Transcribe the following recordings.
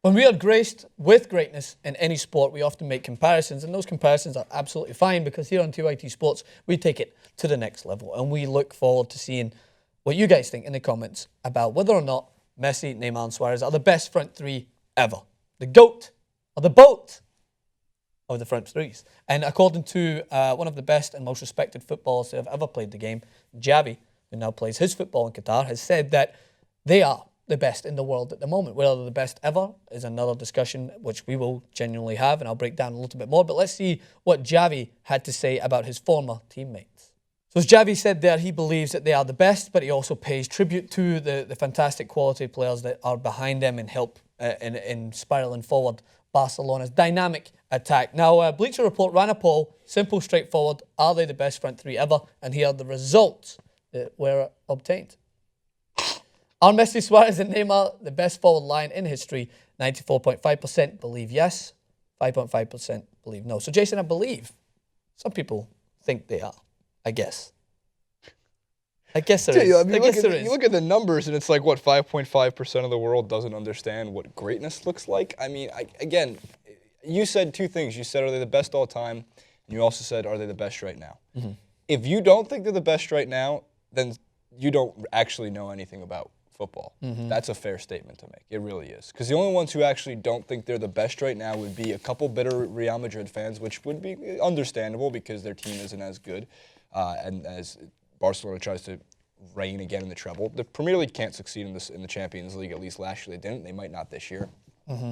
When we are graced with greatness in any sport, we often make comparisons, and those comparisons are absolutely fine because here on TYT Sports, we take it to the next level, and we look forward to seeing what you guys think in the comments about whether or not Messi, Neymar and Suarez are the best front three ever. The GOAT, or the BOAT of the front threes. And according to one of the best and most respected footballers who have ever played the game, Xavi, who now plays his football in Qatar, has said that they are the best in the world at the moment. Whether they're the best ever is another discussion which we will genuinely have, and I'll break down a little bit more. But let's see what Xavi had to say about his former teammates. So as Xavi said there, he believes that they are the best, but he also pays tribute to the fantastic quality players that are behind them and help in spiralling forward Barcelona's dynamic attack. Now, Bleacher Report ran a poll, simple, straightforward. Are they the best front three ever? And here are the results that were obtained. Are Messi, Suarez and Neymar the best forward line in history? 94.5% believe yes, 5.5% believe no. So, Jason, I believe some people think they are, I guess. I guess there is. You look at the numbers and it's like, what, 5.5% of the world doesn't understand what greatness looks like? I mean, again, you said two things. You said, are they the best all time? And you also said, are they the best right now? Mm-hmm. If you don't think they're the best right now, then you don't actually know anything about football. Mm-hmm. That's a fair statement to make. It really is. Because the only ones who actually don't think they're the best right now would be a couple bitter Real Madrid fans, which would be understandable because their team isn't as good. And as Barcelona tries to reign again in the treble, the Premier League can't succeed in the Champions League. At least last year they didn't. They might not this year. Mm-hmm.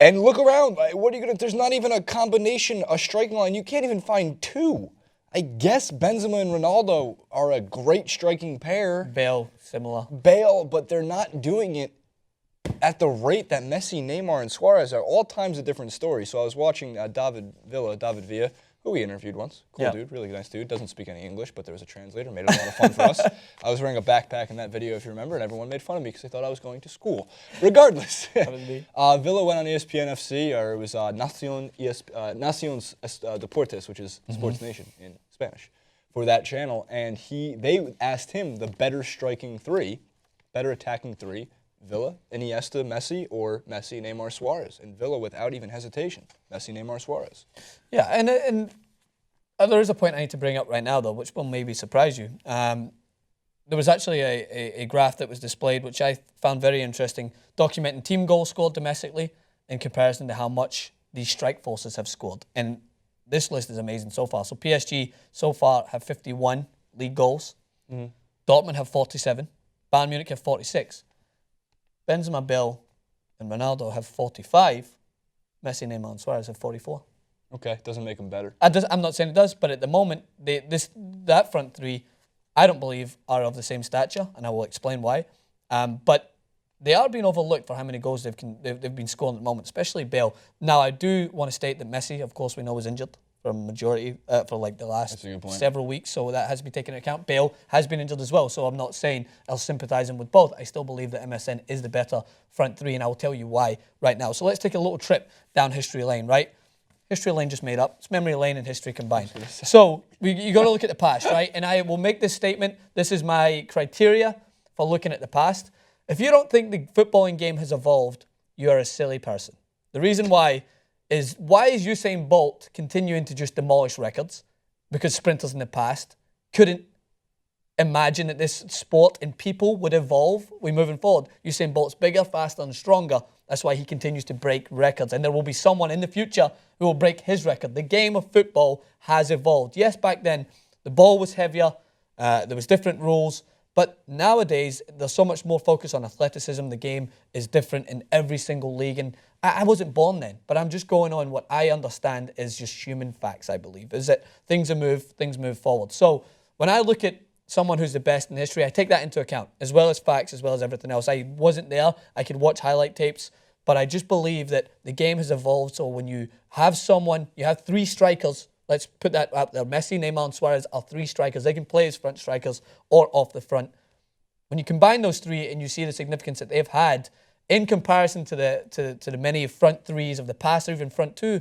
And look around. What are you gonna? There's not even a combination, a striking line. You can't even find two. I guess Benzema and Ronaldo are a great striking pair. Bale, similar. Bale, but they're not doing it at the rate that Messi, Neymar, and Suarez are. All times a different story. So I was watching David Villa, who we interviewed once. Cool dude, really nice dude. Doesn't speak any English, but there was a translator. Made it a lot of fun for us. I was wearing a backpack in that video, if you remember, and everyone made fun of me because they thought I was going to school. Regardless, Villa went on ESPN FC, or it was Naciones Deportes, which is Sports Nation in Spanish, for that channel. And they asked him the better striking three, better attacking three, Villa, Iniesta, Messi, or Messi, Neymar, Suarez. And Villa, without even hesitation, Messi, Neymar, Suarez. Yeah, and there is a point I need to bring up right now, though, which will maybe surprise you. There was actually a graph that was displayed, which I found very interesting, documenting team goals scored domestically in comparison to how much these strike forces have scored. And this list is amazing so far. So PSG so far have 51 league goals. Mm-hmm. Dortmund have 47. Bayern Munich have 46. Benzema, Bale, and Ronaldo have 45. Messi, Neymar, and Suarez have 44. Okay, doesn't make them better. I'm not saying it does, but at the moment, that front three, I don't believe are of the same stature, and I will explain why. But they are being overlooked for how many goals they've been scoring at the moment, especially Bale. Now, I do want to state that Messi, of course, we know is injured for the last several weeks, so that has to be taken into account. Bale has been injured as well, so I'm not saying I'll sympathise with both. I still believe that MSN is the better front three, and I will tell you why right now. So let's take a little trip down history lane, right? History lane just made up. It's memory lane and history combined. So you got to look at the past, right? And I will make this statement. This is my criteria for looking at the past. If you don't think the footballing game has evolved, you are a silly person. The reason why is Usain Bolt continuing to just demolish records? Because sprinters in the past couldn't imagine that this sport and people would evolve. We're moving forward. Usain Bolt's bigger, faster, and stronger. That's why he continues to break records. And there will be someone in the future who will break his record. The game of football has evolved. Yes, back then, the ball was heavier. There was different rules. But nowadays, there's so much more focus on athleticism. The game is different in every single league. And I wasn't born then, but I'm just going on what I understand is just human facts, I believe, is that things move forward. So when I look at someone who's the best in history, I take that into account, as well as facts, as well as everything else. I wasn't there. I could watch highlight tapes, but I just believe that the game has evolved. So when you have you have three strikers, let's put that up there. Messi, Neymar, and Suarez are three strikers. They can play as front strikers or off the front. When you combine those three and you see the significance that they've had in comparison to the many front threes of the past or even front two,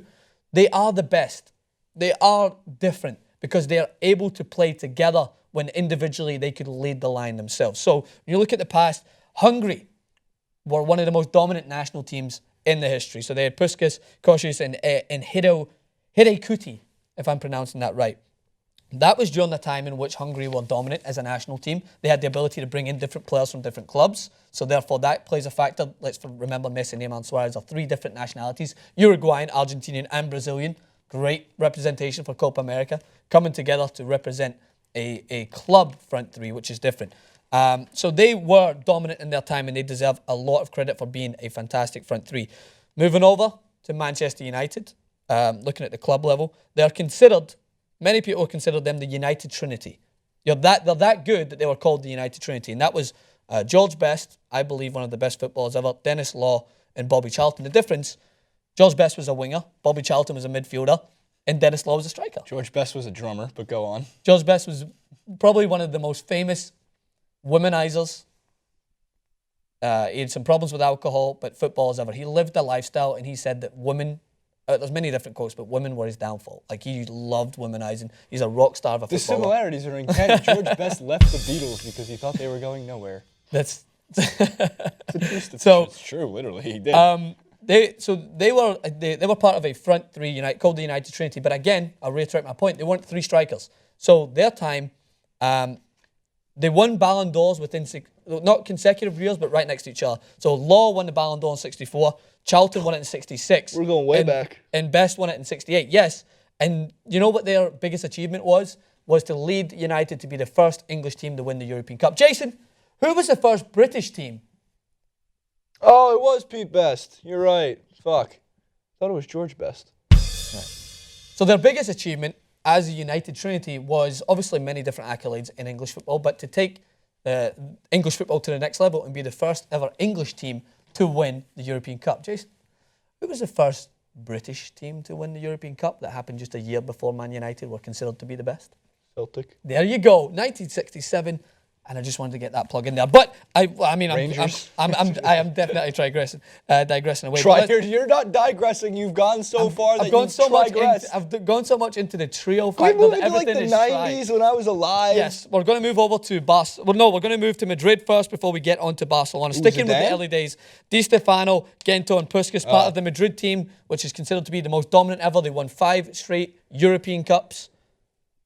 they are the best. They are different because they are able to play together when individually they could lead the line themselves. So when you look at the past, Hungary were one of the most dominant national teams in the history. So they had Puskas, Kosciusz, and Hidekuti, if I'm pronouncing that right. That was during the time in which Hungary were dominant as a national team. They had the ability to bring in different players from different clubs. So therefore, that plays a factor. Let's remember Messi, Neymar and Suarez are 3 different nationalities. Uruguayan, Argentinian and Brazilian. Great representation for Copa America. Coming together to represent a club front 3, which is different. So they were dominant in their time and they deserve a lot of credit for being a fantastic front 3. Moving over to Manchester United, looking at the club level, they're considered... Many people consider them the United Trinity. They're that good that they were called the United Trinity. And that was George Best, I believe one of the best footballers ever, Dennis Law and Bobby Charlton. The difference, George Best was a winger, Bobby Charlton was a midfielder, and Dennis Law was a striker. George Best was a drummer, but go on. George Best was probably one of the most famous womanizers. He had some problems with alcohol, but footballers ever. He lived a lifestyle and he said that women... there's many different quotes, but women were his downfall. Like, he loved womanizing. He's a rock star of a footballer. The similarities are uncanny. George Best left the Beatles because he thought they were going nowhere. That's... It's true, literally, he did. They were part of a front 3 called the United Trinity. But again, I'll reiterate my point, they weren't 3 strikers. So their time, they won Ballon d'Ors within not consecutive years, but right next to each other. So Law won the Ballon d'Or in 64. Charlton won it in 66. We're going way back. And Best won it in 68, yes. And you know what their biggest achievement was? Was to lead United to be the first English team to win the European Cup. Jason, who was the first British team? Oh, it was Pete Best. You're right. Fuck. Thought it was George Best. Right. So their biggest achievement as a United Trinity was obviously many different accolades in English football, but to take English football to the next level and be the first ever English team to win the European Cup. Jason, who was the first British team to win the European Cup that happened just a year before Man United were considered to be the best? Celtic. There you go, 1967. And I just wanted to get that plug in there. But I mean, I am definitely digressing away. You're not digressing. You've gone so far that I've gone so much. Digressed. I've gone so much into the trio Can we factor move that into like everything the is 90s tried. when I was alive? Yes, we're going to move over to we're going to move to Madrid first before we get on to Barcelona. Sticking with the early days, Di Stefano, Gento, and Puskas, part of the Madrid team, which is considered to be the most dominant ever. They won 5 straight European Cups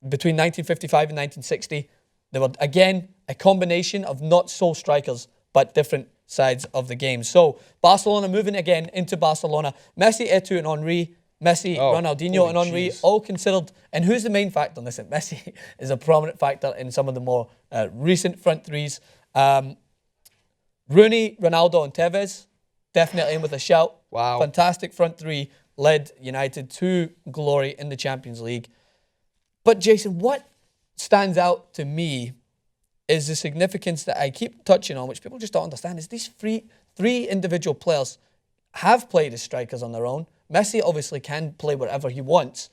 between 1955 and 1960. They were, again, a combination of not sole strikers, but different sides of the game. So, Barcelona moving again into Barcelona. Messi, Eto'o, and Henry. Messi, Ronaldinho, and Henry, all considered. And who's the main factor? Listen, Messi is a prominent factor in some of the more recent front 3s. Rooney, Ronaldo, and Tevez, definitely in with a shout. Wow. Fantastic front 3, led United to glory in the Champions League. But, Jason, what stands out to me is the significance that I keep touching on, which people just don't understand, is these three individual players have played as strikers on their own. Messi obviously can play wherever he wants,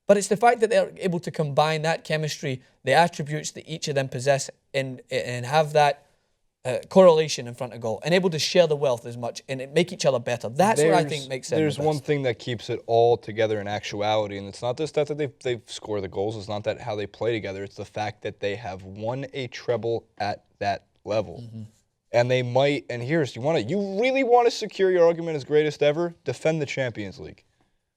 but it's the fact that they're able to combine that chemistry, the attributes that each of them possess, and have that correlation in front of goal, and able to share the wealth as much and make each other better. That's what I think makes them the best. There's one thing that keeps it all together in actuality, and it's not just that they score the goals. It's not that how they play together. It's the fact that they have won a treble at that level. Mm-hmm. And they might, and you really want to secure your argument as greatest ever, defend the Champions League.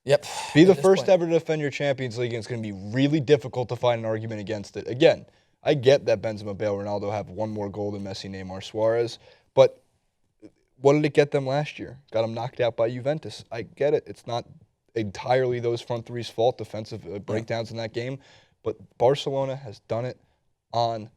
Yep. Be the first ever to defend your Champions League, and it's going to be really difficult to find an argument against it. Again, I get that Benzema, Bale, Ronaldo have one more goal than Messi, Neymar, Suarez, but what did it get them last year? Got them knocked out by Juventus. I get it. It's not entirely those front 3's fault, defensive breakdowns in that game, but Barcelona has done it on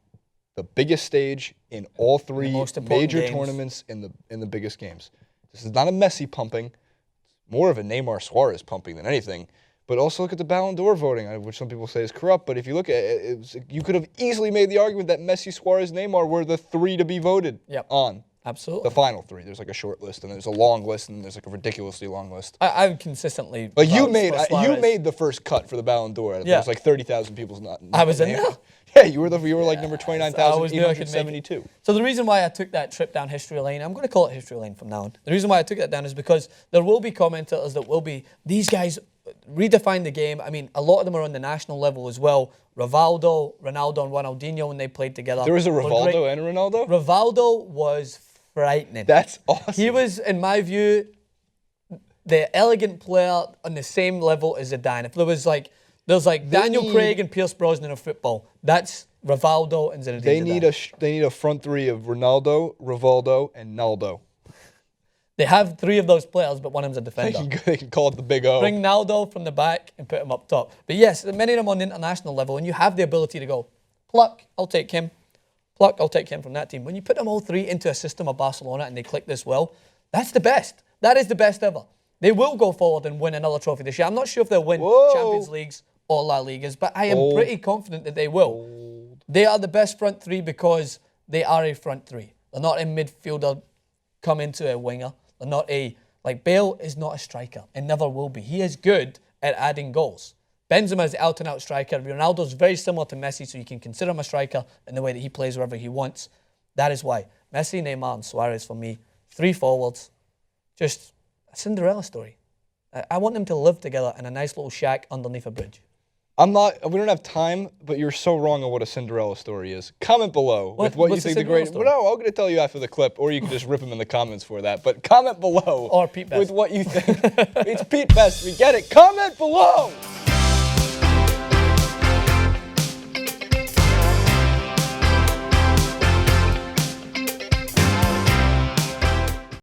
the biggest stage in all 3 major tournaments in the biggest games. This is not a Messi pumping. It's more of a Neymar Suarez pumping than anything. But also look at the Ballon d'Or voting, which some people say is corrupt. But if you look at it, you could have easily made the argument that Messi, Suarez, Neymar were the 3 to be voted on. Absolutely. The final 3. There's like a short list, and there's a long list, and there's like a ridiculously long list. I've consistently... Like you made the first cut for the Ballon d'Or. There was like 30,000 people's not. I was in there. Yeah, you were like number 29,872. So the reason why I took that trip down history lane, I'm going to call it history lane from now on. The reason why I took that down is because there will be commentators that will be, these guys redefine the game. I mean, a lot of them are on the national level as well. Ronaldo, and Ronaldinho when they played together. There was a Rivaldo and a Ronaldo? Rivaldo was frightening. That's awesome. He was, in my view, the elegant player on the same level as Zidane. If there's like Daniel Craig and Pierce Brosnan of football, that's Rivaldo and Zinedine Zidane. They need a front three of Ronaldo, Rivaldo, and Naldo. They have three of those players, but one of them's a defender. They can call it the Big O. Bring Naldo from the back and put him up top. But yes, many of them on the international level, and you have the ability to go, pluck, I'll take him. Pluck, I'll take him from that team. When you put them all three into a system of Barcelona and they click this well, that's the best. That is the best ever. They will go forward and win another trophy this year. I'm not sure if they'll win Champions Leagues or La Ligas, but I am pretty confident that they will. They are the best front three because they are a front three. They're not a midfielder come into a winger. They're not like Bale is not a striker and never will be. He is good at adding goals. Benzema is the out-and-out striker. Ronaldo's very similar to Messi, so you can consider him a striker in the way that he plays wherever he wants. That is why. Messi, Neymar, and Suarez for me. 3 forwards. Just a Cinderella story. I want them to live together in a nice little shack underneath a bridge. We don't have time, but you're so wrong on what a Cinderella story is. Comment below with what you think the great. Well, no, I'm going to tell you after the clip, or you can just rip him in the comments for that. But comment below or Pete Best with what you think. It's Pete Best. We get it. Comment below.